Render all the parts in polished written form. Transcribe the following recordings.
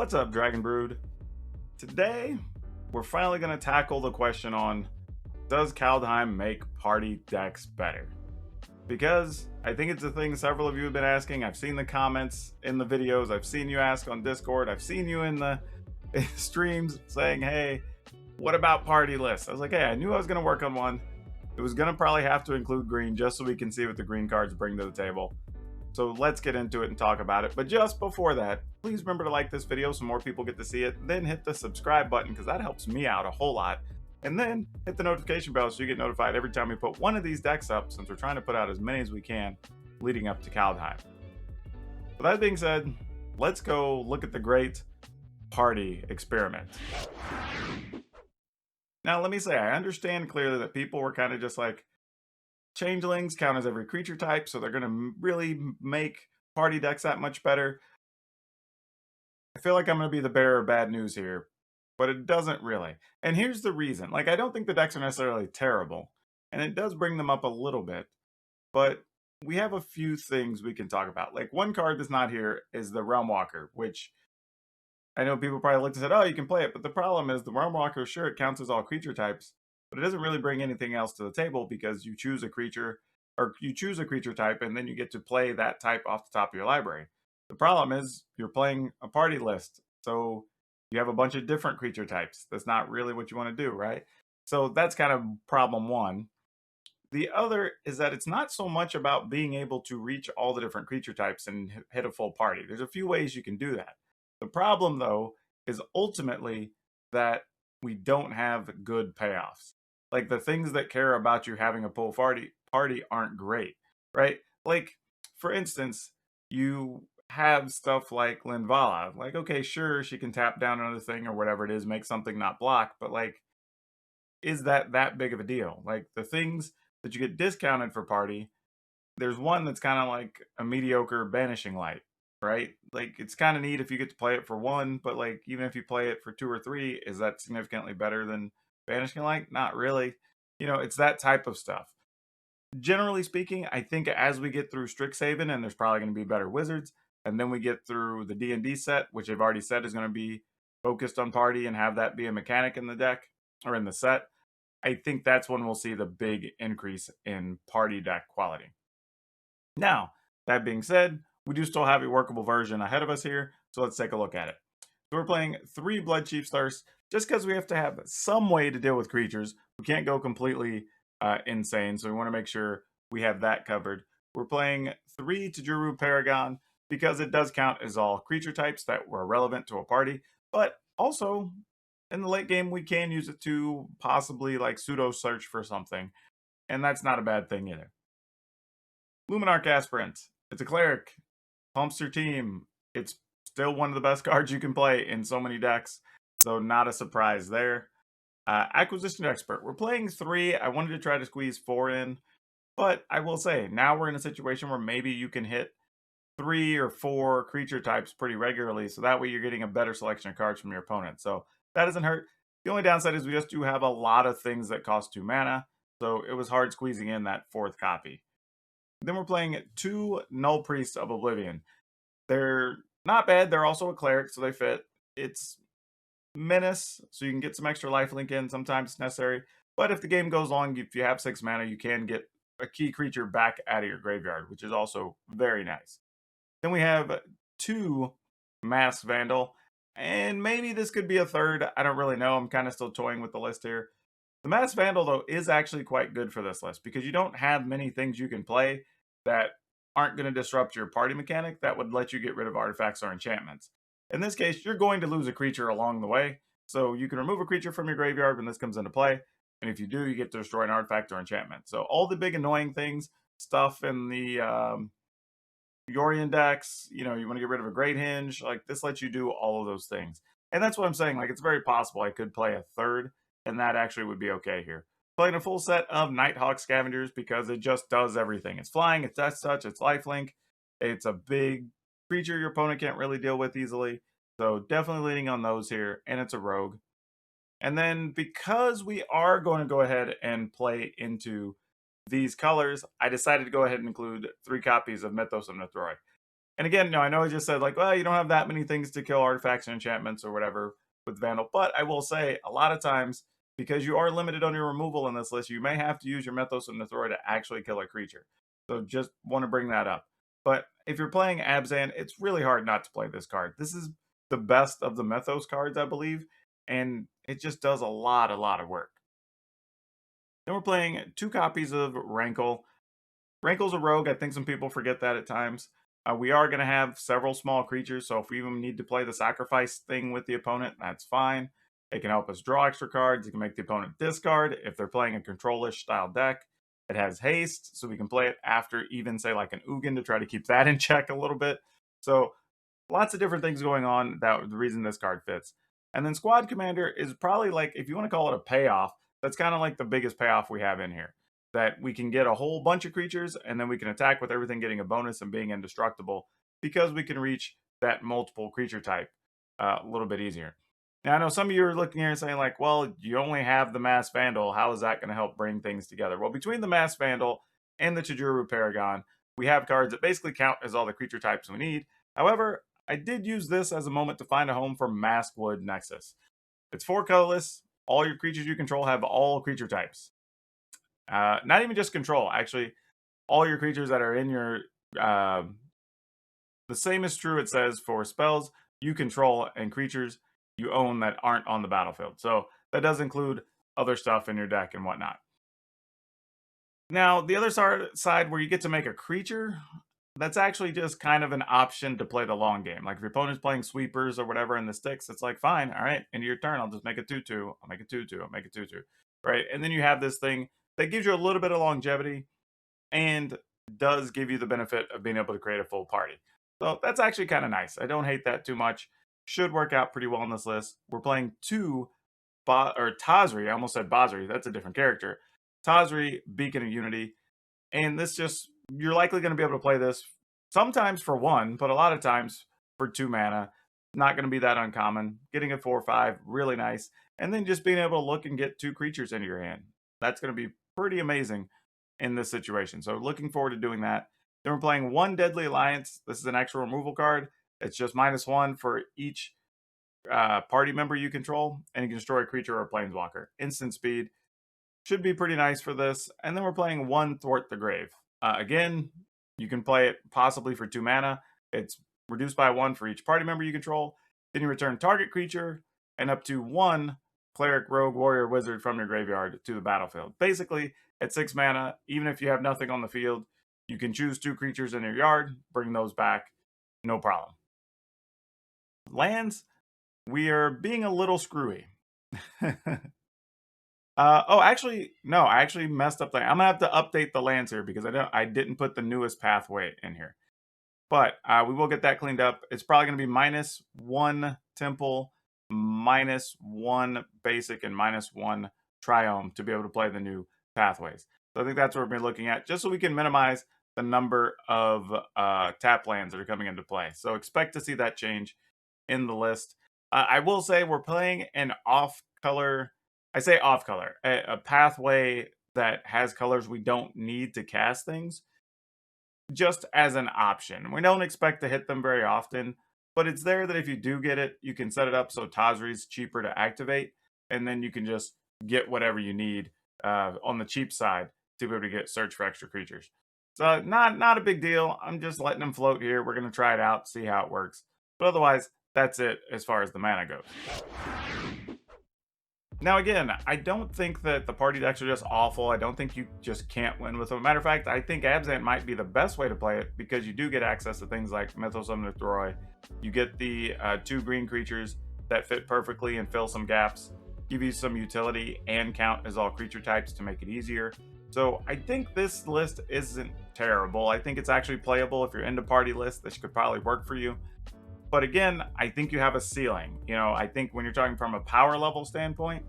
What's up, Dragon Brood? Today, we're finally going to tackle the question on, does Kaldheim make party decks better? Because I think it's a thing several of you have been asking. I've seen the comments in the videos. I've seen you ask on Discord. I've seen you in the streams saying, hey, what about party lists? I was like, hey, I knew I was going to work on one. It was going to probably have to include green just so we can see what the green cards bring to the table. So let's get into it and talk about it. But just before that, please remember to like this video so more people get to see it. Then hit the subscribe button because that helps me out a whole lot. And then hit the notification bell so you get notified every time we put one of these decks up, since we're trying to put out as many as we can leading up to Kaldheim. With that being said, let's go look at the great party experiment. Now, let me say, I understand clearly that people were kind of just like, changelings count as every creature type, so they're going to really make party decks that much better. I feel like I'm going to be the bearer of bad news here, but it doesn't really. And here's the reason. Like, I don't think the decks are necessarily terrible, and it does bring them up a little bit, but we have a few things we can talk about. Like, one card that's not here is the Realm Walker, which I know people probably looked and said, oh, you can play it, but the problem is the Realm Walker, sure, it counts as all creature types, but it doesn't really bring anything else to the table because you choose a creature, or you choose a creature type, and then you get to play that type off the top of your library. The problem is you're playing a party list, so you have a bunch of different creature types. That's not really what you want to do, right? So that's kind of problem one. The other is that it's not so much about being able to reach all the different creature types and hit a full party. There's a few ways you can do that. The problem, though, is ultimately that we don't have good payoffs. Like, the things that care about you having a full party aren't great, right? Like, for instance, you have stuff like Linvala. Like, okay, sure, she can tap down another thing or whatever it is, make something not block, but like, is that big of a deal? Like, the things that you get discounted for party, there's one that's kind of like a mediocre Banishing Light, right? Like, it's kind of neat if you get to play it for one, but like, even if you play it for 2 or 3, is that significantly better than Banishing Light? Not really. You know, it's that type of stuff. Generally speaking, I think as we get through Strixhaven, and there's probably going to be better wizards, and then we get through the D&D set, which they've already said is going to be focused on party and have that be a mechanic in the deck or in the set, I think that's when we'll see the big increase in party deck quality. Now, that being said, we do still have a workable version ahead of us here, so let's take a look at it. So we're playing 3 Bloodchief's Thirst, just because we have to have some way to deal with creatures. We can't go completely insane, so we want to make sure we have that covered. We're playing 3 Tajuru Paragon, because it does count as all creature types that were relevant to a party, but also in the late game we can use it to possibly like pseudo search for something, and that's not a bad thing either. Luminarch Aspirant. It's a cleric. Pumps your team. It's still one of the best cards you can play in so many decks, so not a surprise there. Acquisition Expert. We're playing 3. I wanted to try to squeeze 4 in, but I will say, now we're in a situation where maybe you can hit 3 or 4 creature types pretty regularly, so that way you're getting a better selection of cards from your opponent. So that doesn't hurt. The only downside is we just do have a lot of things that cost 2 mana, so it was hard squeezing in that 4th copy. Then we're playing 2 Null Priests of Oblivion. They're not bad. They're also a cleric, so they fit. It's menace, so you can get some extra lifelink in. Sometimes it's necessary. But if the game goes long, if you have 6 mana, you can get a key creature back out of your graveyard, which is also very nice. Then we have 2 Mass Vandal, and maybe this could be a 3rd. I don't really know. I'm kind of still toying with the list here. The Mass Vandal, though, is actually quite good for this list because you don't have many things you can play that aren't going to disrupt your party mechanic that would let you get rid of artifacts or enchantments. In this case, you're going to lose a creature along the way, so you can remove a creature from your graveyard when this comes into play, and if you do, you get to destroy an artifact or enchantment. So all the big annoying things, stuff in the Yorion decks, you know, you want to get rid of a Great Hinge, like this lets you do all of those things. And that's what I'm saying, like it's very possible I could play a 3rd, and that actually would be okay here. Playing a full set of Nighthawk Scavengers because it just does everything. It's flying, it's death touch, it's lifelink, it's a big creature your opponent can't really deal with easily. So definitely leaning on those here, and it's a rogue. And then because we are going to go ahead and play into these colors, I decided to go ahead and include 3 copies of Mythos of Nethroi. And again, no, I know I just said like, well, you don't have that many things to kill artifacts and enchantments or whatever with Vandal, but I will say a lot of times, because you are limited on your removal in this list, you may have to use your Mythos and Nethroid to actually kill a creature. So just want to bring that up. But if you're playing Abzan, it's really hard not to play this card. This is the best of the Mythos cards, I believe, and it just does a lot of work. Then we're playing 2 copies of Rankle. Rankle's a rogue. I think some people forget that at times. We are going to have several small creatures, so if we even need to play the sacrifice thing with the opponent, that's fine. It can help us draw extra cards. It can make the opponent discard. If they're playing a control-ish style deck, it has haste, so we can play it after even, say, like an Ugin to try to keep that in check a little bit. So lots of different things going on. That the reason this card fits. And then Squad Commander is probably like, if you want to call it a payoff, that's kind of like the biggest payoff we have in here. That we can get a whole bunch of creatures, and then we can attack with everything getting a bonus and being indestructible, because we can reach that multiple creature type a little bit easier. Now, I know some of you are looking here and saying like, well, you only have the Mass Vandal. How is that going to help bring things together? Well, between the Mass Vandal and the Chijuru Paragon, we have cards that basically count as all the creature types we need. However, I did use this as a moment to find a home for Maskwood Nexus. It's 4 colorless. All your creatures you control have all creature types. Not even just control, actually, all your creatures that are in your... the same is true, it says, for spells you control and creatures you own that aren't on the battlefield. So that does include other stuff in your deck and whatnot. Now, the other side where you get to make a creature, that's actually just kind of an option to play the long game. Like if your opponent's playing sweepers or whatever in the sticks, it's like, fine, all right, into your turn, I'll just make a 2-2, I'll make a 2-2, I'll make a 2-2, right? And then you have this thing that gives you a little bit of longevity and does give you the benefit of being able to create a full party. So that's actually kind of nice. I don't hate that too much. Should work out pretty well in this list. We're playing 2 Tazri. I almost said Bazri. That's a different character. Tazri, Beacon of Unity. And this just, you're likely going to be able to play this sometimes for 1, but a lot of times for 2 mana. Not going to be that uncommon. Getting a 4/5, really nice. And then just being able to look and get 2 creatures into your hand. That's going to be pretty amazing in this situation. So looking forward to doing that. Then we're playing 1 Deadly Alliance. This is an extra removal card. It's just -1 for each party member you control, and you can destroy a creature or a planeswalker. Instant speed. Should be pretty nice for this. And then we're playing 1 Thwart the Grave. Again, you can play it possibly for 2 mana. It's reduced by 1 for each party member you control. Then you return target creature and up to 1 Cleric, Rogue, Warrior, Wizard from your graveyard to the battlefield. Basically, at 6 mana, even if you have nothing on the field, you can choose 2 creatures in your yard, bring those back, no problem. Lands, we are being a little screwy. Oh, actually, no, I actually messed up. I'm gonna have to update the lands here because I didn't put the newest pathway in here. But we will get that cleaned up. It's probably gonna be -1 Temple, -1 Basic, and -1 Triome to be able to play the new pathways. So I think that's what we're looking at, just so we can minimize the number of tap lands that are coming into play. So expect to see that change in the list. I will say we're playing an off-color, I say off-color, a pathway that has colors we don't need to cast things, just as an option. We don't expect to hit them very often, but it's there that if you do get it, you can set it up so Tazri's cheaper to activate, and then you can just get whatever you need on the cheap side to be able to get search for extra creatures. So not a big deal. I'm just letting them float here. We're going to try it out, see how it works. But otherwise, that's it as far as the mana goes. Now again, I don't think that the party decks are just awful. I don't think you just can't win with them. Matter of fact, I think Abzan might be the best way to play it because you do get access to things like Mythos Summoner Throi. You get the 2 green creatures that fit perfectly and fill some gaps, give you some utility, and count as all creature types to make it easier. So I think this list isn't terrible. I think it's actually playable. If you're into party lists, this could probably work for you. But again, I think you have a ceiling. You know, I think when you're talking from a power level standpoint,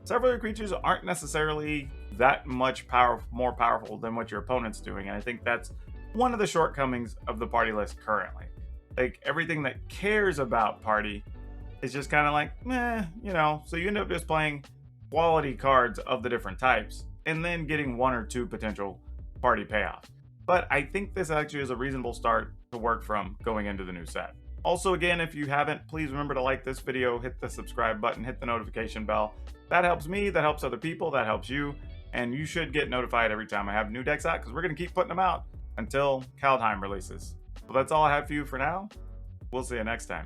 several of your creatures aren't necessarily that much more powerful than what your opponent's doing. And I think that's one of the shortcomings of the party list currently. Like, everything that cares about party is just kind of like, meh, you know. So you end up just playing quality cards of the different types and then getting 1 or 2 potential party payoffs. but I think this actually is a reasonable start to work from going into the new set. Also, again, if you haven't, please remember to like this video, hit the subscribe button, hit the notification bell. That helps me, that helps other people, that helps you, and you should get notified every time I have new decks out, because we're going to keep putting them out until Kaldheim releases. Well, that's all I have for you for now. We'll see you next time.